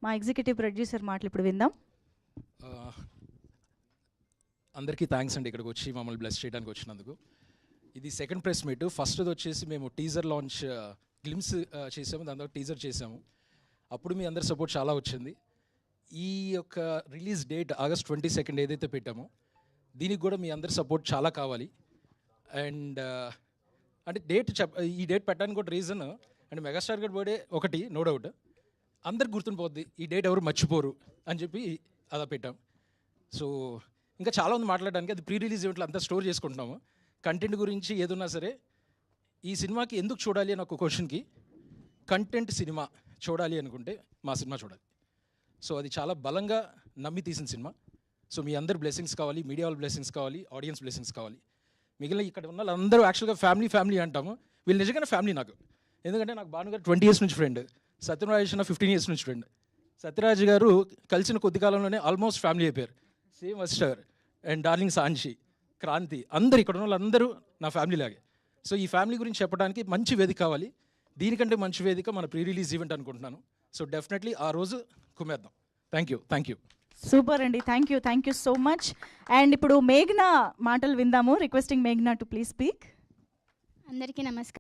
మా executive producer మాటలు ఇప్పుడు విందాం. అందరికీ థ్యాంక్స్ అండి ఇక్కడికి వచ్చి మమ్మల్ని బ్లెస్ చేయడానికి వచ్చినందుకు. ఇది సెకండ్ ప్రెస్ మీట్. ఫస్ట్ది వచ్చేసి మేము టీజర్ లాంచ్ గ్లిమ్స్ చేసాము, దాని తర్వాత టీజర్ చేసాము. అప్పుడు మీ అందరి సపోర్ట్ చాలా వచ్చింది. ఈ యొక్క రిలీజ్ డేట్ August 22 ఏదైతే పెట్టామో దీనికి కూడా మీ అందరి సపోర్ట్ చాలా కావాలి. అండ్ అంటే ఈ డేట్ పెట్టడానికి కూడా రీజన్ అంటే మెగాస్టార్ గారి బర్త్డే ఒకటి, నో డౌట్ అందరికి గుర్తుండిపోద్ది, ఈ డేట్ ఎవరు మర్చిపోరు అని చెప్పి అలా పెట్టాం. సో ఇంకా చాలా ఉంది మాట్లాడడానికి. అది ప్రీ రిలీజ్ ఈవెంట్లో అంతా స్టోర్ చేసుకుంటున్నాము. కంటెంట్ గురించి ఏదున్నా సరే ఈ సినిమాకి ఎందుకు చూడాలి అని ఒక క్వశ్చన్కి కంటెంట్ సినిమా చూడాలి అనుకుంటే మా సినిమా చూడాలి. సో అది చాలా బలంగా నమ్మి తీసిన సినిమా. సో మీ అందరు బ్లెస్సింగ్స్ కావాలి, మీడియా వాళ్ళ బ్లెస్సింగ్స్ కావాలి, ఆడియన్స్ బ్లెస్సింగ్స్ కావాలి. మిగిలిన ఇక్కడ ఉన్న వాళ్ళందరూ యాక్చువల్గా ఫ్యామిలీ అంటాము. వీళ్ళు నిజంగానే ఫ్యామిలీ నాకు. ఎందుకంటే నాకు భానుగారు 20 years నుంచి ఫ్రెండ్, సత్యరాజ్ 15 years నుంచి ఫ్రెండ్. సత్యరాజ్ గారు కలిసిన కొద్ది కాలంలోనే ఆల్మోస్ట్ ఫ్యామిలీ అయిపోయారు. Same Aster and darling Sanchi, Kranthi, అందరు ఇక్కడ ఉన్న వాళ్ళందరూ నా ఫ్యామిలీ లాగే. సో ఈ ఫ్యామిలీ గురించి చెప్పడానికి మంచి వేదిక కావాలి. దీనికంటే మంచి వేదిక మన ప్రీ రిలీజ్ ఈవెంట్ అనుకుంటున్నాను. సో డెఫినెట్లీ ఆ రోజు కుమ్మేద్దాం. Thank you. సూపర్ అండి, thank you so much. And ఇప్పుడు మేఘ్నా మాటలు విందాము. రిక్వెస్టింగ్ మేఘ్నా టు ప్లీజ్ స్పీక్. అందరికీ నమస్కారం.